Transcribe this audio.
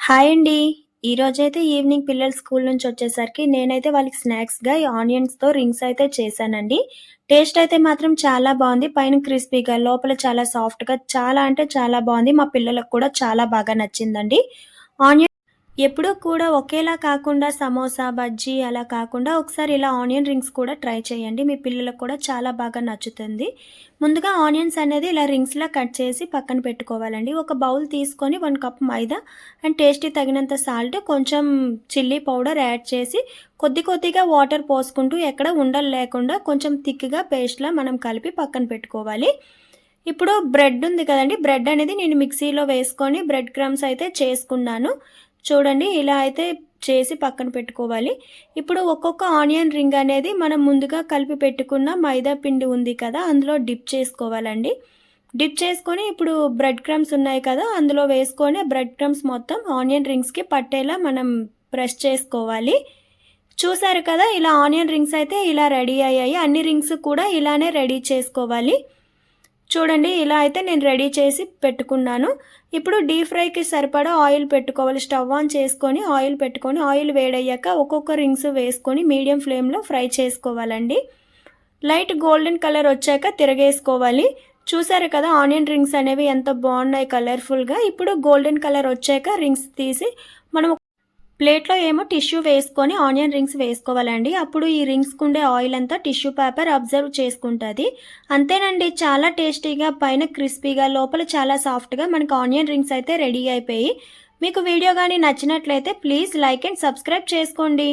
Hi అండి. ఈరోజైతే evening పిల్లలు స్కూల్ నుంచి వచ్చేసరికి నేనైతే వాళ్ళకి స్నాక్స్‌గా ఈ ఆనియన్స్‌తో రింగ్స్ అయితే చేశానండి. టేస్ట్ అయితే మాత్రం చాలా బావుంది. పైన క్రిస్పీగా, లోపల చాలా సాఫ్ట్‌గా చాలా అంటే చాలా బావుంది. మా పిల్లలకు కూడా చాలా బాగా నచ్చిందండి. ఆనియన్ ఎప్పుడూ కూడా ఒకేలా కాకుండా సమోసా, బజ్జీ అలా కాకుండా ఒకసారి ఇలా ఆనియన్ రింగ్స్ కూడా ట్రై చేయండి. మీ పిల్లలకు కూడా చాలా బాగా నచ్చుతుంది. ముందుగా ఆనియన్స్ అనేది ఇలా రింగ్స్‌లా కట్ చేసి పక్కన పెట్టుకోవాలండి. ఒక బౌల్ తీసుకొని 1 కప్ మైదా అండ్ టేస్ట్‌కి తగినంత సాల్ట్, కొంచెం చిల్లీ పౌడర్ యాడ్ చేసి కొద్ది కొద్దిగా వాటర్ పోసుకుంటూ ఎక్కడ ఉండలు లేకుండా కొంచెం థిక్‌గా పేస్ట్‌లా మనం కలిపి పక్కన పెట్టుకోవాలి. ఇప్పుడు బ్రెడ్ ఉంది కదండీ! బ్రెడ్ అనేది నేను మిక్సీలో వేసుకొని బ్రెడ్ క్రమ్స్ అయితే చేసుకున్నాను. చూడండి ఇలా అయితే చేసి పక్కన పెట్టుకోవాలి. ఇప్పుడు ఒక్కొక్క ఆనియన్ రింగ్ అనేది మనం ముందుగా కలిపి పెట్టుకున్న మైదా పిండి ఉంది కదా! అందులో డిప్ చేసుకోవాలండి. డిప్ చేసుకొని ఇప్పుడు బ్రెడ్ క్రమ్స్ ఉన్నాయి కదా! అందులో వేసుకొని బ్రెడ్ క్రమ్స్ మొత్తం ఆనియన్ రింగ్స్‌కి పట్టేలా మనం ప్రెస్ చేసుకోవాలి. చూసారు కదా! ఇలా ఆనియన్ రింగ్స్ అయితే ఇలా రెడీ అయ్యాయి. అన్ని రింగ్స్ కూడా ఇలానే రెడీ చేసుకోవాలి. చూడండి ఇలా అయితే నేను రెడీ చేసి పెట్టుకున్నాను. ఇప్పుడు డీప్ ఫ్రైకి సరిపడా ఆయిల్ పెట్టుకోవాలి. స్టవ్ ఆన్ చేసుకొని ఆయిల్ పెట్టుకొని ఆయిల్ వేడయ్యాక ఒక్కొక్క రింగ్స్ వేసుకొని మీడియం ఫ్లేమ్‌లో ఫ్రై చేసుకోవాలండి. లైట్ గోల్డెన్ కలర్ వచ్చాక తిరగేసుకోవాలి. చూసారు కదా ఆనియన్ రింగ్స్ అనేవి ఎంత బాగున్నాయి కలర్‌ఫుల్‌గా. ఇప్పుడు గోల్డెన్ కలర్ వచ్చాక రింగ్స్ తీసి మనం ప్లేట్‌లో ఏమో టిష్యూ వేసుకొని ఆనియన్ రింగ్స్ వేసుకోవాలండి. అప్పుడు ఈ రింగ్స్‌కుండే ఆయిల్ అంతా టిష్యూ పేపర్ అబ్జర్వ్ చేసుకుంటది. అంతేనండి, చాలా టేస్టీగా పైన క్రిస్పీగా లోపల చాలా సాఫ్ట్‌గా మనకు ఆనియన్ రింగ్స్ అయితే రెడీ అయిపోయి. మీకు వీడియో గాని నచ్చినట్లయితే ప్లీజ్ లైక్ అండ్ సబ్స్క్రైబ్ చేసుకోండి.